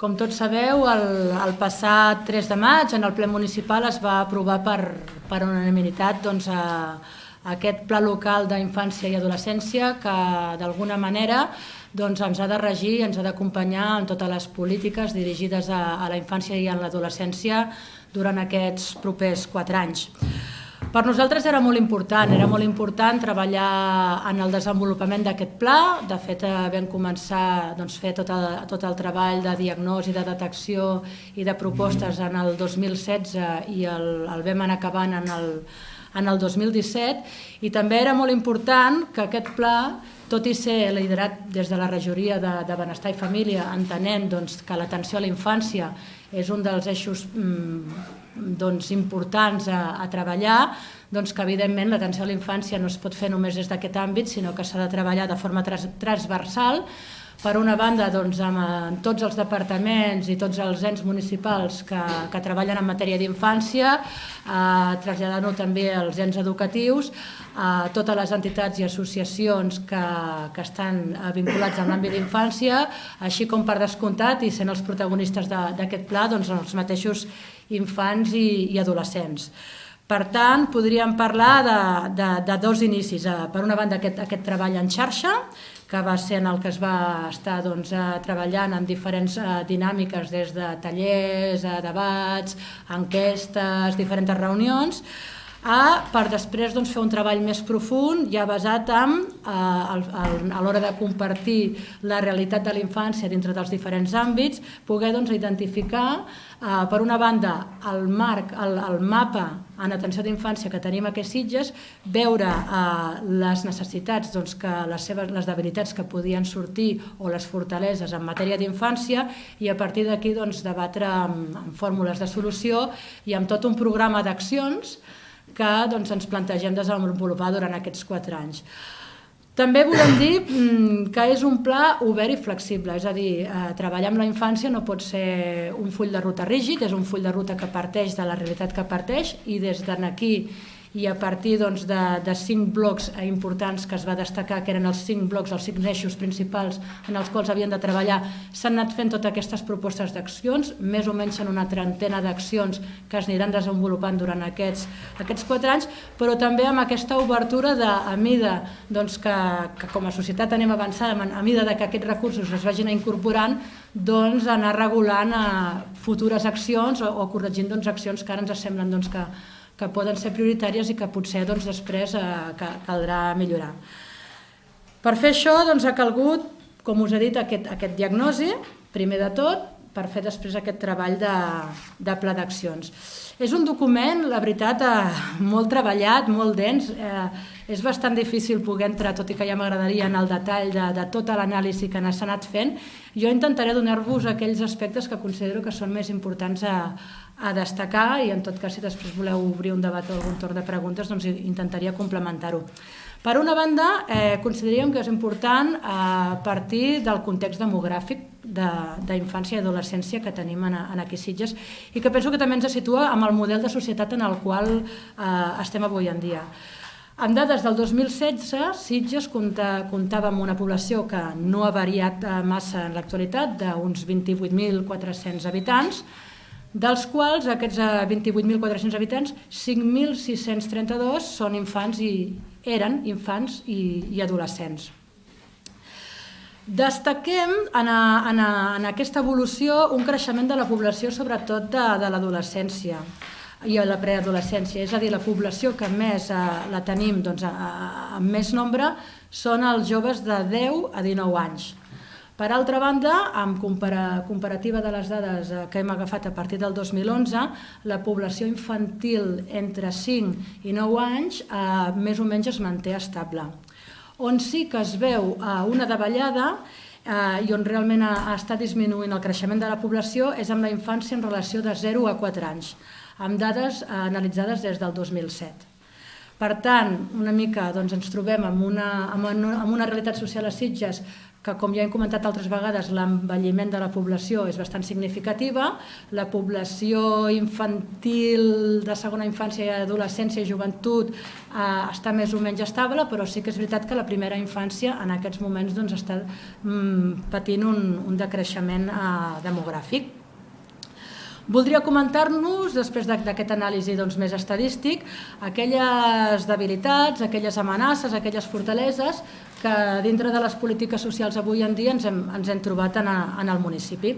Com tots sabeu, el passat 3 de maig en el ple municipal es va aprovar per unanimitat aquest pla local d'infància i adolescència que d'alguna manera ens ha de regir, ens ha d'acompanyar en totes les polítiques dirigides a la infància i a l'adolescència durant aquests propers 4 anys. Per nosaltres era molt important treballar en el desenvolupament d'aquest pla. De fet, vam començar a fer tot el treball de diagnosi, de detecció i de propostes en el 2016 i el vam anar acabant en el 2017, i també era molt important que aquest pla, tot i ser liderat des de la regidoria de Benestar i Família, entenent que l'atenció a la infància és un dels eixos importants a treballar, que evidentment l'atenció a la infància no es pot fer només des d'aquest àmbit, sinó que s'ha de treballar de forma transversal. Per una banda, amb tots els departaments i tots els ens municipals que treballen en matèria d'infància, traslladant-ho també als ens educatius, a totes les entitats i associacions que estan vinculats amb l'àmbit d'infància, així com per descomptat, i sent els protagonistes d'aquest pla, els mateixos infants i adolescents. Per tant, podríem parlar de dos inicis. Per una banda, aquest treball en xarxa, que va ser en el que es va estar treballant en diferents dinàmiques, des de tallers, debats, enquestes, diferents reunions, per després fer un treball més profund, ja basat a l'hora de compartir la realitat de la infància dintre dels diferents àmbits, poder identificar, per una banda, el marc, el mapa en atenció d'infància que tenim aquí a Sitges, veure les necessitats, les debilitats que podien sortir o les fortaleses en matèria d'infància, i a partir d'aquí debatre amb fórmules de solució i amb tot un programa d'accions que ens plantegem desenvolupar durant aquests 4 anys. També volem dir que és un pla obert i flexible, és a dir, treballar amb la infància no pot ser un full de ruta rígid, és un full de ruta que parteix de la realitat que parteix, i des d'aquí i a partir de 5 blocs importants que es va destacar, que eren els 5 blocs, els 5 eixos principals en els quals havien de treballar, s'han anat fent totes aquestes propostes d'accions, més o menys en una trentena d'accions que es aniran desenvolupant durant aquests 4 anys, però també amb aquesta obertura a mida que com a societat anem avançant, a mida que aquests recursos es vagin incorporant, anar regulant futures accions o corregint accions que ara ens semblen que poden ser prioritàries i que potser després caldrà millorar. Per fer això ha calgut, com us he dit, aquest diagnosi, primer de tot, per fer després aquest treball de pla d'accions. És un document, la veritat, molt treballat, molt dens. És bastant difícil poder entrar, tot i que ja m'agradaria, en el detall de tota l'anàlisi que s'ha anat fent. Jo intentaré donar-vos aquells aspectes que considero que són més importants a destacar, i en tot cas, si després voleu obrir un debat o algun torn de preguntes, intentaria complementar-ho. Per una banda, consideraríem que és important partir del context demogràfic d'infància i adolescència que tenim aquí a Sitges, i que penso que també ens situa amb el model de societat en el qual estem avui en dia. Amb dades del 2016, Sitges comptava amb una població que no ha variat massa en l'actualitat, d'uns 28.400 habitants, dels quals aquests 28.400 habitants, 5.632 eren infants i adolescents. Destaquem en aquesta evolució un creixement de la població, sobretot de l'adolescència i a la preadolescència, és a dir, la població que més la tenim amb més nombre són els joves de 10 a 19 anys. Per altra banda, en comparativa de les dades que hem agafat a partir del 2011, la població infantil entre 5 i 9 anys més o menys es manté estable. On sí que es veu una davallada i on realment està disminuint el creixement de la població és amb la infància en relació de 0 a 4 anys, amb dades analitzades des del 2007. Per tant, una mica ens trobem amb una realitat social a Sitges que, com ja hem comentat altres vegades, l'envelliment de la població és bastant significativa, la població infantil de segona infància, adolescència i joventut està més o menys estable, però sí que és veritat que la primera infància en aquests moments està patint un decreixement demogràfic. Voldria comentar-nos, després d'aquest anàlisi més estadístic, aquelles debilitats, aquelles amenaces, aquelles fortaleses que dintre de les polítiques socials avui en dia ens hem trobat en el municipi.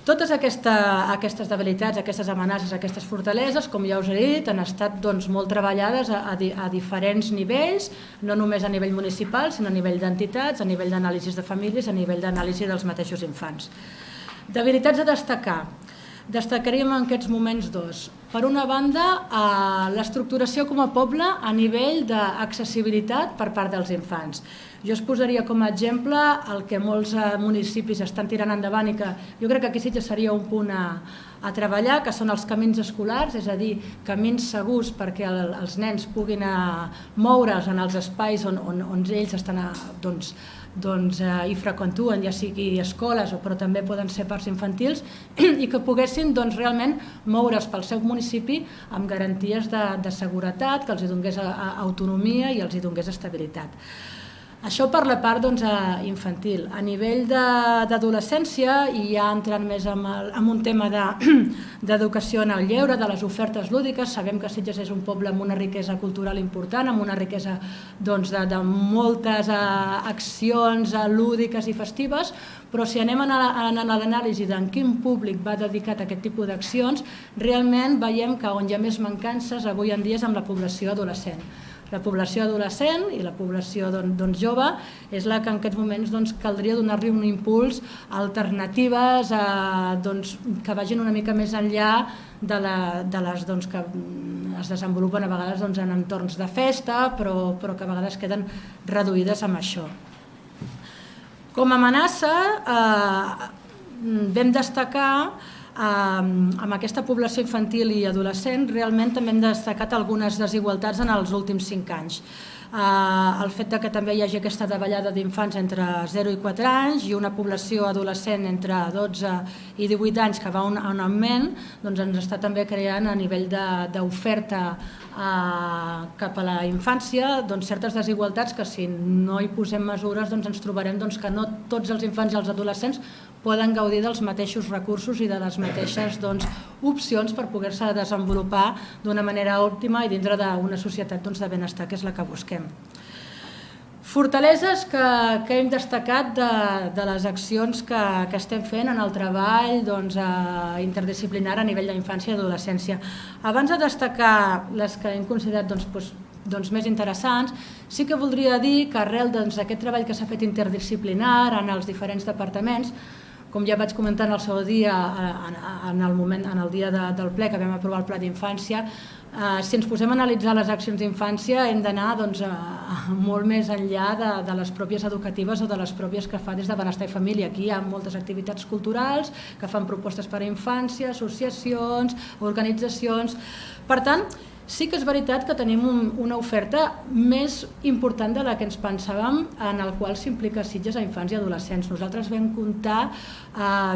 Totes aquestes debilitats, aquestes amenaces, aquestes fortaleses, com ja us he dit, han estat molt treballades a diferents nivells, no només a nivell municipal, sinó a nivell d'entitats, a nivell d'anàlisis de famílies, a nivell d'anàlisi dels mateixos infants. Debilitats a destacar. Destacaríem en aquests moments dos. Per una banda, l'estructuració com a poble a nivell d'accessibilitat per part dels infants. Jo us posaria com a exemple el que molts municipis estan tirant endavant i que jo crec que aquí sí que seria un punt a treballar, que són els camins escolars, és a dir, camins segurs perquè els nens puguin moure's en els espais on ells estan hi freqüentuen, ja sigui escoles però també poden ser parcs infantils, i que poguessin realment moure's pel seu municipi amb garanties de seguretat, que els donés autonomia i els donés estabilitat. Això per la part infantil. A nivell d'adolescència, i ja entrant més en un tema d'educació en el lleure, de les ofertes lúdiques, sabem que Sitges és un poble amb una riquesa cultural important, amb una riquesa de moltes accions lúdiques i festives, però si anem a l'anàlisi d'en quin públic va dedicat a aquest tipus d'accions, realment veiem que on hi ha més mancances avui en dia és amb la població adolescent. La població adolescent i la població jove és la que en aquests moments caldria donar-li un impuls a alternatives que vagin una mica més enllà de les que es desenvolupen a vegades en entorns de festa, però que a vegades queden reduïdes amb això. Com a amenaça, vam destacar amb aquesta població infantil i adolescent, realment també hem destacat algunes desigualtats en els últims 5 anys. El fet que també hi hagi aquesta davallada d'infants entre 0 i 4 anys i una població adolescent entre 12 i 18 anys que va en augment, ens està també creant a nivell d'oferta cap a la infància certes desigualtats que si no hi posem mesures ens trobarem que no tots els infants i els adolescents poden gaudir dels mateixos recursos i de les mateixes opcions per poder-se desenvolupar d'una manera òptima i dintre d'una societat de benestar, que és la que busquem. Fortaleses que hem destacat de les accions que estem fent en el treball interdisciplinar a nivell d'infància i adolescència. Abans de destacar les que hem considerat més interessants, sí que voldria dir que arrel d'aquest treball que s'ha fet interdisciplinar en els diferents departaments, com ja vaig comentar en el seu dia, en el dia del ple que vam aprovar el Pla d'Infància, si ens posem a analitzar les accions d'infància hem d'anar molt més enllà de les pròpies educatives o de les pròpies que fa des de Benestar i Família. Aquí hi ha moltes activitats culturals que fan propostes per a infància, associacions, organitzacions. Per tant, sí que és veritat que tenim una oferta més important de la que ens pensàvem, en el qual s'implica Sitges a infants i adolescents. Nosaltres vam comptar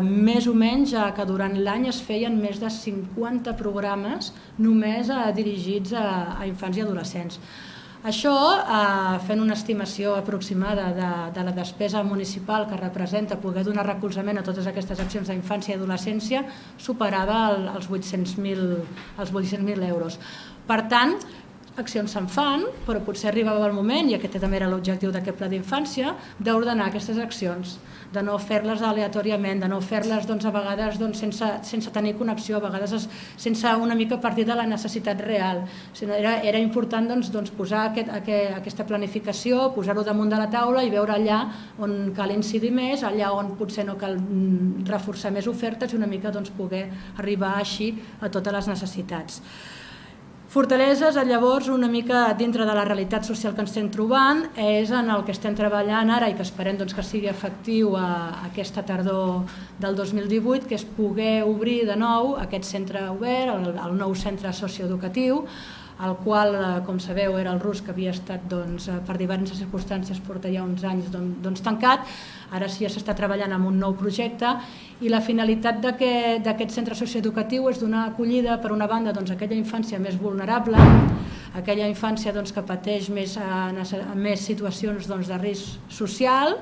més o menys que durant l'any es feien més de 50 programes només dirigits a infants i adolescents. Això, fent una estimació aproximada de la despesa municipal que representa poder donar recolzament a totes aquestes accions d'infància i adolescència, superava els 800.000 euros. Per tant, accions se'n fan, però potser arribava el moment, i aquest també era l'objectiu d'aquest Pla d'Infància, d'ordenar aquestes accions, de no fer-les aleatòriament, de no fer-les a vegades sense tenir connexió, a vegades sense una mica partir de la necessitat real. Era important posar aquesta planificació, posar-ho damunt de la taula i veure allà on cal incidir més, allà on potser no cal reforçar més ofertes i una mica poder arribar així a totes les necessitats. Fortaleses, llavors, una mica dintre de la realitat social que ens estem trobant, és en el que estem treballant ara i que esperem que sigui efectiu aquesta tardor del 2018, que és poder obrir de nou aquest centre obert, el nou centre socioeducatiu, el qual, com sabeu, era el RUS, que havia estat per diverses circumstàncies porta ja uns anys tancat. Ara sí ja s'està treballant en un nou projecte i la finalitat d'aquest centre socioeducatiu és donar acollida, per una banda, a aquella infància més vulnerable, aquella infància que pateix més situacions de risc social,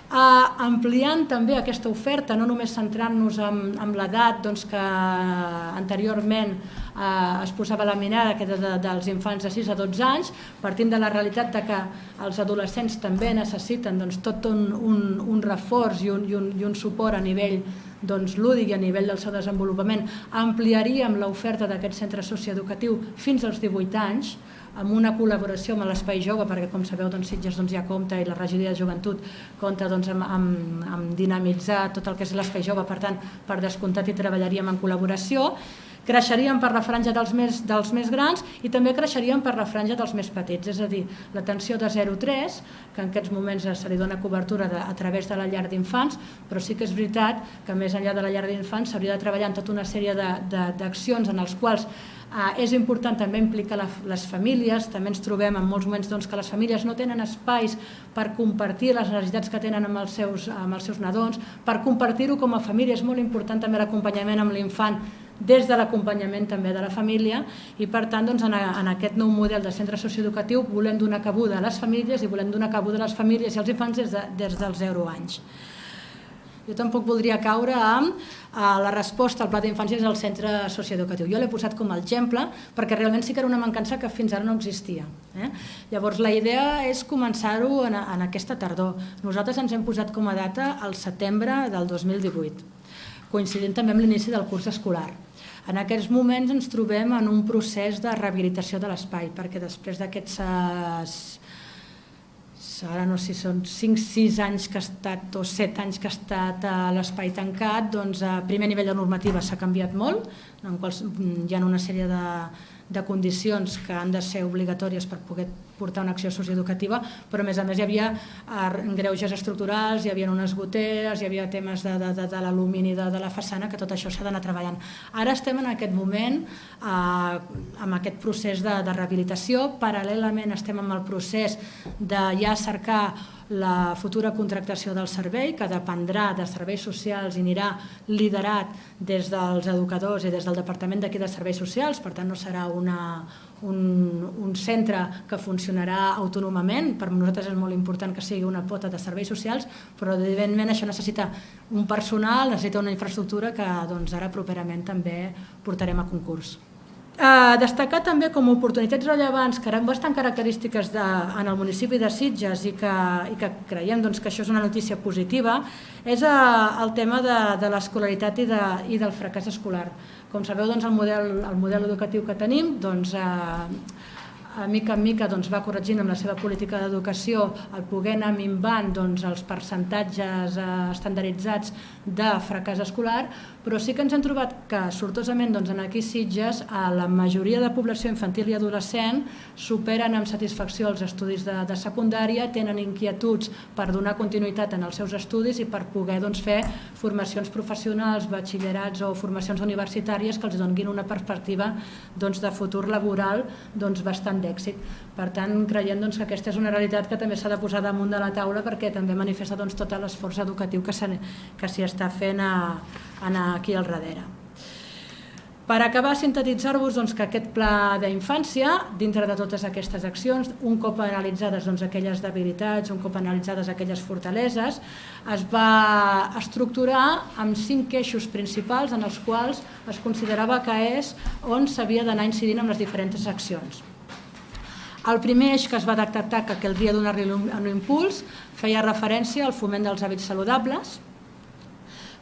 ampliant també aquesta oferta, no només centrant-nos en l'edat que anteriorment es posava la mirada, que era dels infants de 6 a 12 anys, partint de la realitat que els adolescents també necessiten tot un reforç i un suport a nivell lúdic i a nivell del seu desenvolupament. Ampliaríem l'oferta d'aquest centre socioeducatiu fins als 18 anys, amb una col·laboració amb l'Espai Jove, perquè com sabeu Sitges ja compta, i la regidoria de joventut compta amb dinamitzar tot el que és l'Espai Jove, per tant, per descomptat hi treballaríem en col·laboració. Creixeríem per la franja dels més grans i també creixeríem per la franja dels més petits, és a dir, l'atenció de 0-3, que en aquests moments se li dona cobertura a través de la llar d'infants, però sí que és veritat que més enllà de la llar d'infants s'hauria de treballar en tota una sèrie d'accions en els quals és important també implicar les famílies. També ens trobem en molts moments que les famílies no tenen espais per compartir les necessitats que tenen amb els seus nadons, per compartir-ho com a família. És molt important també l'acompanyament amb l'infant des de l'acompanyament també de la família i per tant en aquest nou model de centre socioeducatiu volem donar cabuda a les famílies i volem donar cabuda a les famílies i als infants des dels 0 anys. Jo tampoc voldria caure amb la resposta al pla d'infància és el centre socioeducatiu. Jo l'he posat com a exemple perquè realment sí que era una mancança que fins ara no existia. Llavors la idea és començar-ho en aquesta tardor. Nosaltres ens hem posat com a data el setembre del 2018, coincidint també amb l'inici del curs escolar. En aquests moments ens trobem en un procés de rehabilitació de l'espai, perquè després d'aquests ara no sé si són 5-6 anys que ha estat o 7 anys que ha estat l'espai tancat, a primer nivell de normativa s'ha canviat molt, en quals hi ha una sèrie de condicions que han de ser obligatòries per poder portar una acció socioeducativa, però a més hi havia greuges estructurals, hi havia unes goteres, hi havia temes de l'alumini de la façana, que tot això s'ha d'anar treballant. Ara estem en aquest moment amb aquest procés de rehabilitació, paral·lelament estem en el procés de ja cercar la futura contractació del servei, que dependrà de serveis socials i anirà liderat des dels educadors i des del Departament d'aquí de Serveis Socials, per tant no serà un centre que funcionarà autònomament. Per nosaltres és molt important que sigui una pota de serveis socials, però evidentment això necessita un personal, necessita una infraestructura que ara properament també portarem a concurs. Destacar també com a oportunitats rellevants que eren bastant característiques en el municipi de Sitges i que creiem que això és una notícia positiva és el tema de l'escolaritat i del fracàs escolar. Com sabeu, el model educatiu que tenim mica en mica va corregint amb la seva política d'educació el poder anar minvant els percentatges estandarditzats de fracàs escolar, però sí que ens hem trobat que sortosament aquí a Sitges la majoria de població infantil i adolescent superen amb satisfacció els estudis de secundària, tenen inquietuds per donar continuïtat en els seus estudis i per poder fer formacions professionals, batxillerats o formacions universitàries que els donin una perspectiva de futur laboral bastant d'èxit. Per tant, creiem que aquesta és una realitat que també s'ha de posar damunt de la taula perquè també manifesta tot l'esforç educatiu que s'hi està fent aquí al darrere. Per acabar, sintetitzar-vos que aquest pla d'infància, dintre de totes aquestes accions, un cop analitzades aquelles debilitats, un cop analitzades aquelles fortaleses, es va estructurar amb 5 eixos principals en els quals es considerava que és on s'havia d'anar incidint amb les diferents accions. El primer eix que es va detectar que caldria donar-li un impuls feia referència al foment dels hàbits saludables,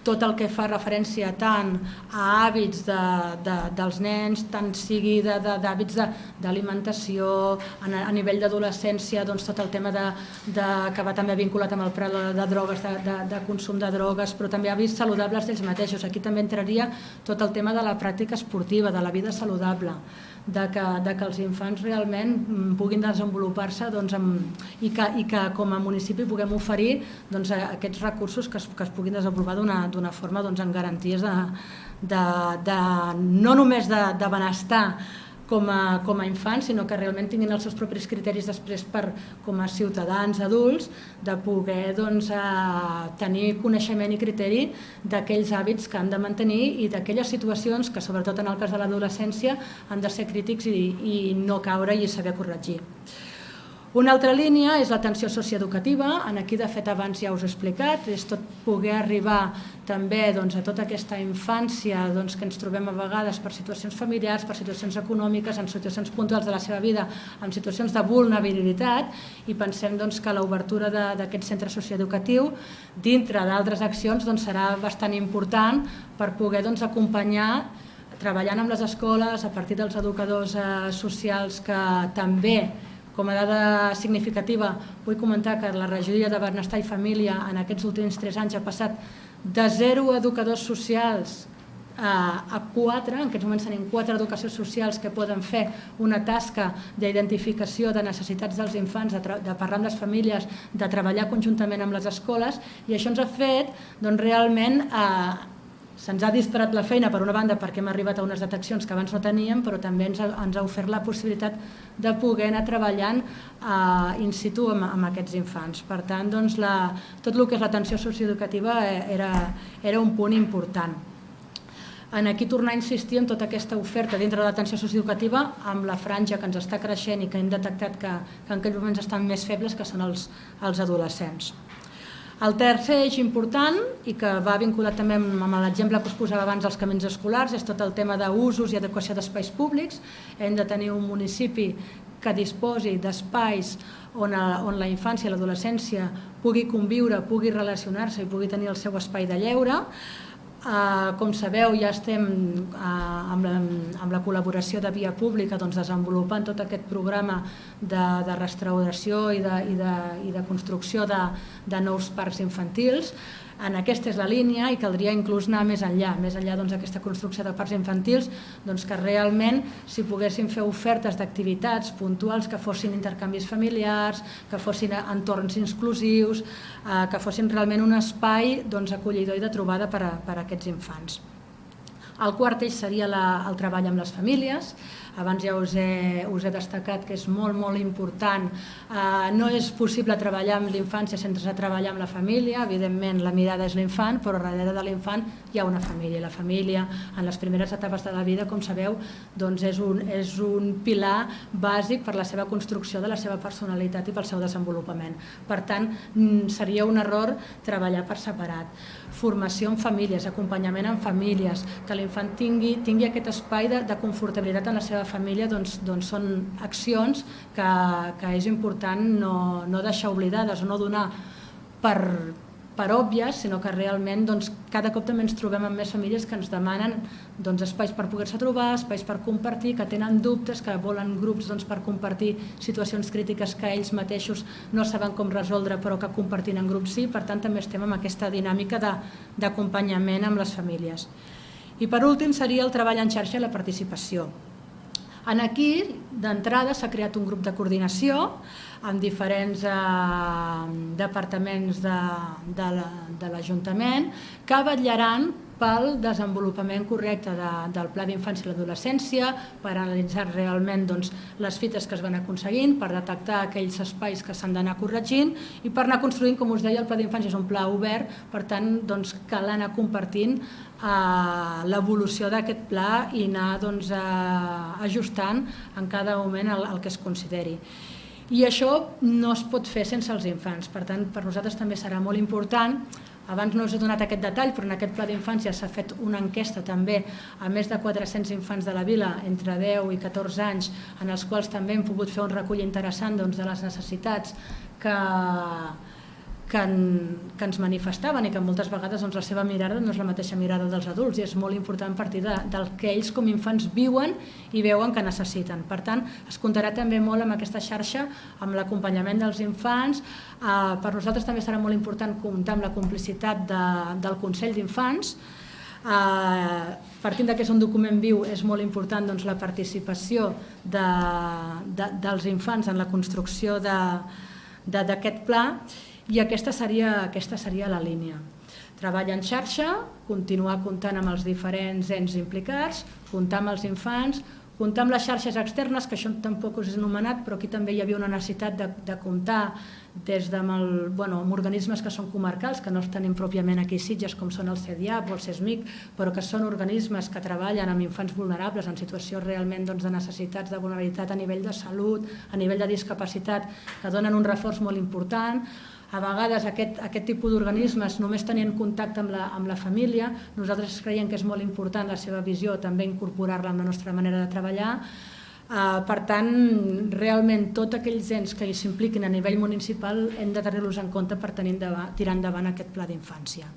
tot el que fa referència tant a hàbits dels nens, tant sigui d'hàbits d'alimentació, a nivell d'adolescència, tot el tema que va també vinculat amb el preu de drogues, de consum de drogues, però també hàbits saludables d'ells mateixos. Aquí també entraria tot el tema de la pràctica esportiva, de la vida saludable, de que els infants realment puguin desenvolupar-se i que com a municipi puguem oferir aquests recursos que es puguin desenvolupar d'una forma amb garanties no només de benestar com a infants, sinó que realment tinguin els seus propis criteris després com a ciutadans adults de poder tenir coneixement i criteri d'aquells hàbits que han de mantenir i d'aquelles situacions que, sobretot en el cas de l'adolescència, han de ser crítics i no caure i saber corregir. Una altra línia és l'atenció socioeducativa. Aquí, de fet, abans ja us he explicat, és tot poder arribar també a tota aquesta infància que ens trobem a vegades per situacions familiars, per situacions econòmiques, en situacions puntuals de la seva vida, en situacions de vulnerabilitat, i pensem que l'obertura d'aquest centre socioeducatiu, dintre d'altres accions, serà bastant important per poder acompanyar, treballant amb les escoles, a partir dels educadors socials que també, com a dada significativa, vull comentar que la regidoria de Benestar i Família en aquests últims 3 anys ha passat de 0 educadors socials a 4, en aquests moments tenim 4 educacions socials que poden fer una tasca d'identificació de necessitats dels infants, de parlar amb les famílies, de treballar conjuntament amb les escoles, i això ens ha fet realment se'ns ha disparat la feina, per una banda, perquè hem arribat a unes deteccions que abans no teníem, però també ens ha ofert la possibilitat de poder anar treballant in situ amb aquests infants. Per tant, tot el que és l'atenció socioeducativa era un punt important. Aquí tornar a insistir en tota aquesta oferta dintre de l'atenció socioeducativa amb la franja que ens està creixent i que hem detectat que en aquells moments estan més febles, que són els adolescents. El tercer eix important, i que va vinculat també amb l'exemple que us posava abans dels camins escolars, és tot el tema d'usos i adequació d'espais públics. Hem de tenir un municipi que disposi d'espais on la infància i l'adolescència pugui conviure, pugui relacionar-se i pugui tenir el seu espai de lleure. Com sabeu, ja estem amb la col·laboració de Via Pública desenvolupant tot aquest programa de restauració i de construcció de nous parcs infantils. Aquesta és la línia i caldria inclús anar més enllà d'aquesta construcció de parcs infantils, que realment s'hi poguessin fer ofertes d'activitats puntuals que fossin intercanvis familiars, que fossin entorns inclusius, que fossin realment un espai acollidor i de trobada per a aquests infants. El quart eix seria el treball amb les famílies. Abans ja us he destacat que és molt, molt important. No és possible treballar amb l'infància sense treballar amb la família. Evidentment, la mirada és l'infant, però darrere de l'infant hi ha una família. La família, en les primeres etapes de la vida, com sabeu, és un pilar bàsic per la seva construcció de la seva personalitat i pel seu desenvolupament. Per tant, seria un error treballar per separat. Formació en famílies, acompanyament en famílies, que l'infant tingui aquest espai de confortabilitat en la seva família, són accions que és important no deixar oblidades o no donar per òbvies, sinó que realment cada cop també ens trobem amb més famílies que ens demanen espais per poder-se trobar, espais per compartir, que tenen dubtes, que volen grups per compartir situacions crítiques que ells mateixos no saben com resoldre, però que compartint en grups sí. Per tant, també estem amb aquesta dinàmica d'acompanyament amb les famílies. I per últim seria el treball en xarxa i la participació. Aquí, d'entrada, s'ha creat un grup de coordinació amb diferents departaments de l'Ajuntament que vetllaran pel desenvolupament correcte del Pla d'Infància i l'Adolescència, per analitzar realment les fites que es van aconseguint, per detectar aquells espais que s'han d'anar corregint i per anar construint, com us deia, el Pla d'Infància és un pla obert, per tant cal anar compartint l'evolució d'aquest pla i anar ajustant en cada moment el que es consideri. I això no es pot fer sense els infants, per tant, per nosaltres també serà molt important. Abans no us he donat aquest detall, però en aquest pla d'infància s'ha fet una enquesta també a més de 400 infants de la vila entre 10 i 14 anys, en els quals també hem pogut fer un recull interessant de les necessitats que ens manifestaven i que moltes vegades la seva mirada no és la mateixa mirada dels adults, i és molt important partir del que ells com a infants viuen i veuen que necessiten. Per tant, es comptarà també molt amb aquesta xarxa, amb l'acompanyament dels infants. Per nosaltres també serà molt important comptar amb la complicitat del Consell d'Infants. Partint que és un document viu, és molt important la participació dels infants en la construcció d'aquest pla. I aquesta seria la línia. Treball en xarxa, continuar comptant amb els diferents ens implicats, comptar amb els infants, Comptar amb les xarxes externes, que això tampoc us he anomenat, però aquí també hi havia una necessitat de comptar des amb organismes que són comarcals, que no els tenim pròpiament aquí a Sitges, com són el CEDIAP o el CESMIC, però que són organismes que treballen amb infants vulnerables en situacions realment de necessitats de vulnerabilitat a nivell de salut, a nivell de discapacitat, que donen un reforç molt important. A vegades aquest tipus d'organismes només tenien contacte amb la família. Nosaltres creiem que és molt important la seva visió, també incorporar-la en la nostra manera de treballar. Per tant, realment tots aquells ens que s'impliquin a nivell municipal hem de tenir-los en compte per tirar endavant aquest pla d'infància.